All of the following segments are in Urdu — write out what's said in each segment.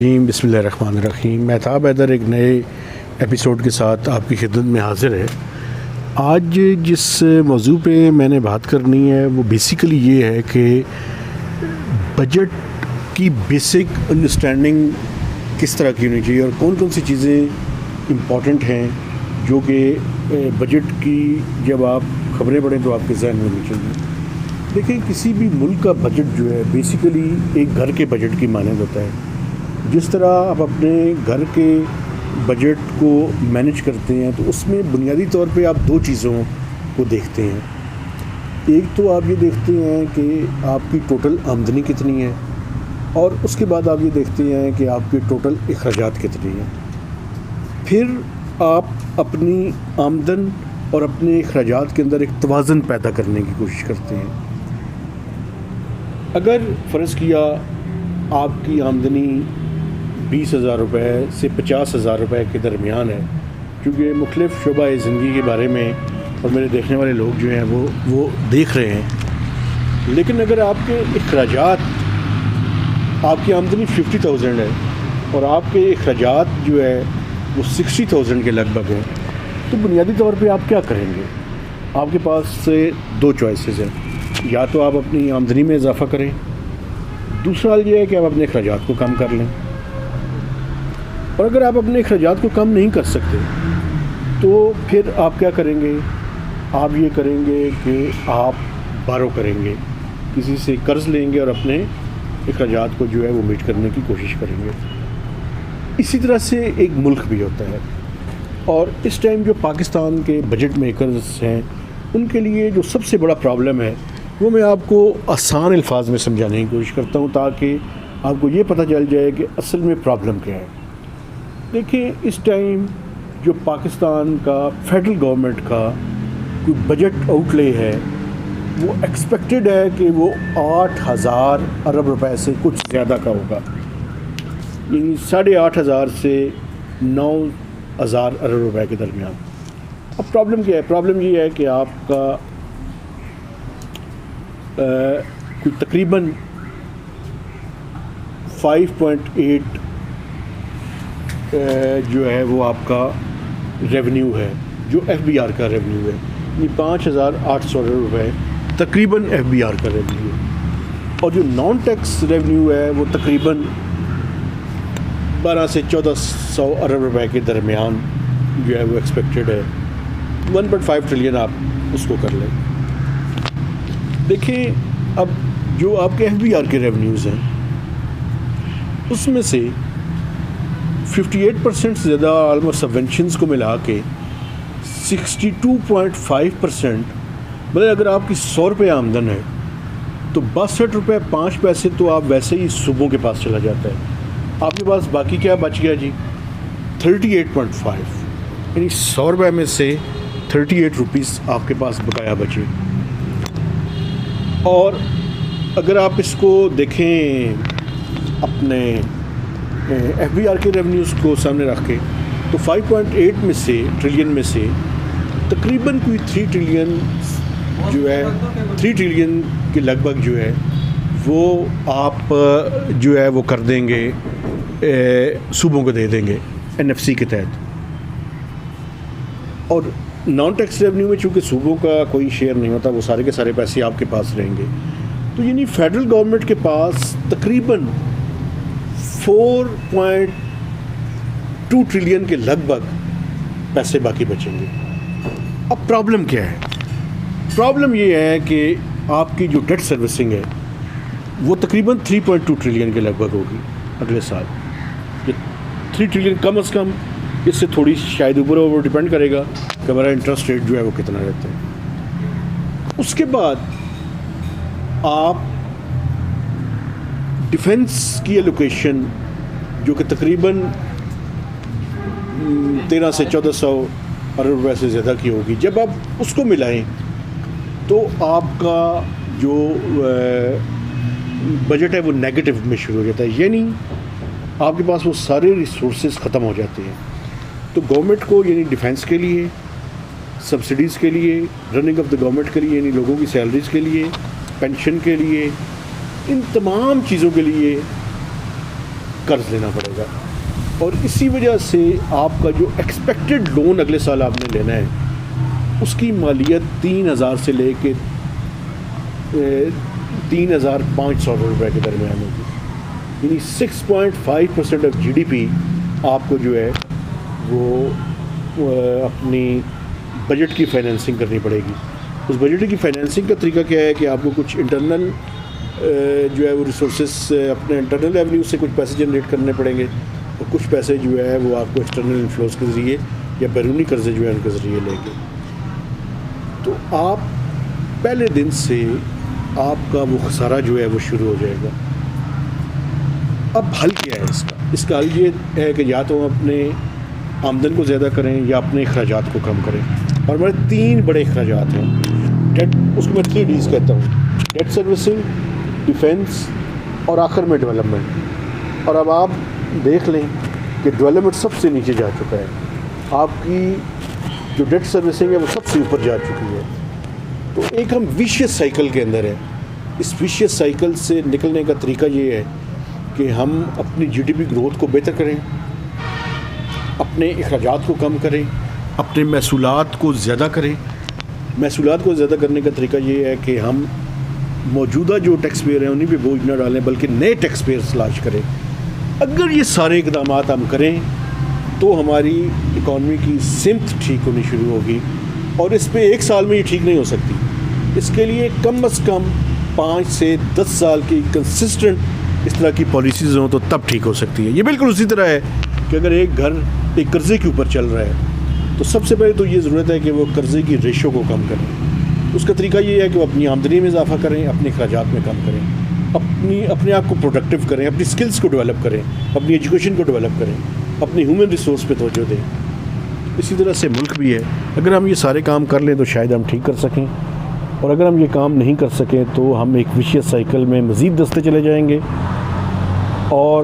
بسم اللہ الرحمن الرحیم۔ مہتاب حیدر ایک نئے ایپیسوڈ کے ساتھ آپ کی خدمت میں حاضر ہے۔ آج جس موضوع پہ میں نے بات کرنی ہے وہ بیسیکلی یہ ہے کہ بجٹ کی بیسک انڈرسٹینڈنگ کس طرح کی ہونی چاہیے اور کون کون سی چیزیں امپورٹنٹ ہیں جو کہ بجٹ کی جب آپ خبریں پڑھیں تو آپ کے ذہن میں ہونی چاہیے۔ دیکھیں، کسی بھی ملک کا بجٹ جو ہے بیسیکلی ایک گھر کے بجٹ کی مانند ہوتا ہے۔ جس طرح آپ اپنے گھر کے بجٹ کو مینج کرتے ہیں تو اس میں بنیادی طور پہ آپ دو چیزوں کو دیکھتے ہیں۔ ایک تو آپ یہ دیکھتے ہیں کہ آپ کی ٹوٹل آمدنی کتنی ہے، اور اس کے بعد آپ یہ دیکھتے ہیں کہ آپ کے ٹوٹل اخراجات کتنے ہیں۔ پھر آپ اپنی آمدن اور اپنے اخراجات کے اندر ایک توازن پیدا کرنے کی کوشش کرتے ہیں۔ اگر فرض کیا آپ کی آمدنی 20,000 روپے سے 50,000 روپے کے درمیان ہے، کیونکہ مختلف شعبہ زندگی کے بارے میں اور میرے دیکھنے والے لوگ جو ہیں وہ دیکھ رہے ہیں، لیکن اگر آپ کے اخراجات، آپ کی آمدنی 50,000 ہے اور آپ کے اخراجات جو ہے وہ 60,000 کے لگ بھگ ہیں، تو بنیادی طور پہ آپ کیا کریں گے؟ آپ کے پاس سے دو چوائسیز ہیں۔ یا تو آپ اپنی آمدنی میں اضافہ کریں، دوسرا حال یہ ہے کہ آپ اپنے اخراجات کو کم کر لیں۔ اور اگر آپ اپنے اخراجات کو کم نہیں کر سکتے تو پھر آپ کیا کریں گے؟ آپ یہ کریں گے کہ آپ بارو کریں گے، کسی سے قرض لیں گے اور اپنے اخراجات کو جو ہے وہ میٹ کرنے کی کوشش کریں گے۔ اسی طرح سے ایک ملک بھی ہوتا ہے، اور اس ٹائم جو پاکستان کے بجٹ میکرز ہیں ان کے لیے جو سب سے بڑا پرابلم ہے وہ میں آپ کو آسان الفاظ میں سمجھانے کی کوشش کرتا ہوں تاکہ آپ کو یہ پتہ چل جائے کہ اصل میں پرابلم کیا ہے۔ دیکھیں، اس ٹائم جو پاکستان کا فیڈرل گورنمنٹ کا کوئی بجٹ آؤٹ لے ہے وہ ایکسپیکٹڈ ہے کہ وہ 8,000 ارب روپے سے کچھ زیادہ کا ہوگا، یعنی 8,500 سے 9,000 ارب روپے کے درمیان۔ اب پرابلم کیا ہے؟ پرابلم یہ ہے کہ آپ کا کوئی تقریباً 5.8 جو ہے وہ آپ کا ریونیو ہے، جو ایف بی آر کا ریونیو ہے، یعنی 5,800 روپے تقریباً ایف بی آر کا ریونیو ہے، اور جو نان ٹیکس ریونیو ہے وہ تقریباً 12 سے 1,400 ارب روپے کے درمیان جو ہے وہ ایکسپیکٹڈ ہے۔ 1.5 ٹریلین آپ اس کو کر لیں۔ دیکھیں، اب جو آپ کے ایف بی آر کے ریونیوز ہیں اس میں سے 58% سے زیادہ آلموسٹ سبونشنز کو ملا کے 62.5%، مطلب اگر آپ کی 100 روپے آمدن ہے تو 62 روپے 5 پیسے تو آپ ویسے ہی صوبوں کے پاس چلا جاتا ہے۔ آپ کے پاس باقی کیا بچ گیا جی؟ 38.5، یعنی 100 روپے میں سے 38 روپیز آپ کے پاس بقایا بچے۔ اور اگر آپ اس کو دیکھیں اپنے ایف بی آر کے ریونیوز کو سامنے رکھ کے تو 5.8 میں سے ٹریلین میں سے تقریباً کوئی 3 ٹریلین جو ہے 3 ٹریلین کے لگ بھگ جو ہے وہ آپ جو ہے وہ کر دیں گے، صوبوں کو دے دیں گے این ایف سی کے تحت۔ اور نان ٹیکس ریونیو میں چونکہ صوبوں کا کوئی شیئر نہیں ہوتا، وہ سارے کے سارے پیسے آپ کے پاس رہیں گے، تو یعنی فیڈرل گورنمنٹ کے پاس تقریباً 4.2 ٹریلین کے لگ بھگ پیسے باقی بچیں گے۔ اب پرابلم کیا ہے؟ پرابلم یہ ہے کہ آپ کی جو ڈیٹ سروسنگ ہے وہ تقریباً 3.2 ٹریلین کے لگ بھگ ہوگی اگلے سال۔ 3 ٹریلین کم از کم، اس سے تھوڑی شاید اوپر وہ ڈیپینڈ کرے گا کہ ہمارا انٹرسٹ ریٹ جو ہے وہ کتنا رہتا ہے۔ اس کے بعد آپ ڈیفنس کی ایلوکیشن جو کہ تقریباً 13 سے 1,400 ارب روپے سے زیادہ کی ہوگی، جب آپ اس کو ملائیں تو آپ کا جو بجٹ ہے وہ نیگیٹو میں شروع ہو جاتا ہے، یعنی آپ کے پاس وہ سارے ریسورسز ختم ہو جاتے ہیں۔ تو گورنمنٹ کو یعنی ڈیفنس کے لیے، سبسڈیز کے لیے، رننگ آف دا گورنمنٹ کے لیے، یعنی لوگوں کی سیلریز کے لیے، پینشن کے لیے، ان تمام چیزوں کے لیے قرض لینا پڑے گا۔ گا، اور اسی وجہ سے آپ کا جو ایکسپیکٹڈ لون اگلے سال آپ نے لینا ہے اس کی مالیت 3,000 سے لے کے 3,500 روپے کے درمیان ہوگی، یعنی 6.5% آف GDP آپ کو جو ہے وہ اپنی بجٹ کی فائنینسنگ کرنی پڑے گی۔ اس بجٹ کی فائنینسنگ کا طریقہ کیا ہے کہ آپ کو کچھ انٹرنل جو ہے وہ ریسورسز اپنے انٹرنل ریونیو سے کچھ پیسے جنریٹ کرنے پڑیں گے، اور کچھ پیسے جو ہے وہ آپ کو ایکسٹرنل انفلوز کے ذریعے یا بیرونی قرضے جو ہے ان کے ذریعے لیں گے۔ تو آپ پہلے دن سے آپ کا وہ خسارہ جو ہے وہ شروع ہو جائے گا۔ اب حل کیا ہے اس کا حل یہ ہے کہ یا تو ہم اپنے آمدن کو زیادہ کریں یا اپنے اخراجات کو کم کریں، اور ہمارے 3 بڑے اخراجات ہیں، ڈیٹ، اس کو میں 3 Ds کہتا ہوں، ڈیٹ سروسنگ، ڈیفینس اور آخر میں ڈیولپمنٹ۔ اور اب آپ دیکھ لیں کہ ڈیولپمنٹ سب سے نیچے جا چکا ہے، آپ کی جو ڈیٹ سروسنگ ہے وہ سب سے اوپر جا چکی ہے۔ تو ایک ہم ویشیس سائیکل کے اندر ہے۔ اس ویشیس سائیکل سے نکلنے کا طریقہ یہ ہے کہ ہم اپنی GDP گروتھ کو بہتر کریں، اپنے اخراجات کو کم کریں، اپنے محصولات کو زیادہ کریں۔ محصولات کو زیادہ کرنے کا طریقہ یہ ہے کہ ہم موجودہ جو ٹیکس پیئر ہیں انہیں پہ بوجھ نہ ڈالیں بلکہ نئے ٹیکس پیئر تلاش کریں۔ اگر یہ سارے اقدامات ہم کریں تو ہماری اکانومی کی سمت ٹھیک ہونی شروع ہوگی، اور اس پہ 1 سال میں یہ ٹھیک نہیں ہو سکتی۔ اس کے لیے کم از کم 5 سے 10 سال کی کنسسٹنٹ اس طرح کی پالیسیز ہوں تو تب ٹھیک ہو سکتی ہے۔ یہ بالکل اسی طرح ہے کہ اگر ایک گھر ایک قرضے کے اوپر چل رہا ہے تو سب سے پہلے تو یہ ضرورت ہے کہ وہ قرضے کی ریشو کو کم کریں۔ اس کا طریقہ یہ ہے کہ وہ اپنی آمدنی میں اضافہ کریں، اپنے اخراجات میں کم کریں، اپنے آپ کو پروڈکٹیو کریں، اپنی سکلز کو ڈیولپ کریں، اپنی ایجوکیشن کو ڈیولپ کریں، اپنی ہیومن ریسورس پہ توجہ دیں۔ اسی طرح سے ملک بھی ہے، اگر ہم یہ سارے کام کر لیں تو شاید ہم ٹھیک کر سکیں، اور اگر ہم یہ کام نہیں کر سکیں تو ہم ایک ویشیس سائیکل میں مزید دستے چلے جائیں گے اور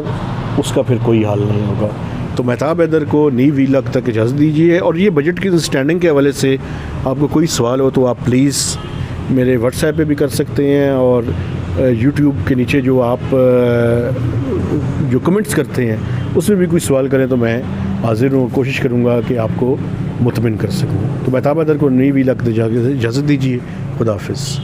اس کا پھر کوئی حل نہیں ہوگا۔ تو مہتاب حیدر کو نئی ویلاگ تک اجازت دیجیے، اور یہ بجٹ کی اسٹینڈنگ کے حوالے سے آپ کو کوئی سوال ہو تو آپ پلیز میرے واٹس ایپ پہ بھی کر سکتے ہیں، اور یوٹیوب کے نیچے جو آپ جو کمنٹس کرتے ہیں اس میں بھی کوئی سوال کریں تو میں حاضر ہوں، کوشش کروں گا کہ آپ کو مطمئن کر سکوں۔ تو مہتاب حیدر کو نئی ویلاگ تک اجازت دیجیے۔ خدا حافظ۔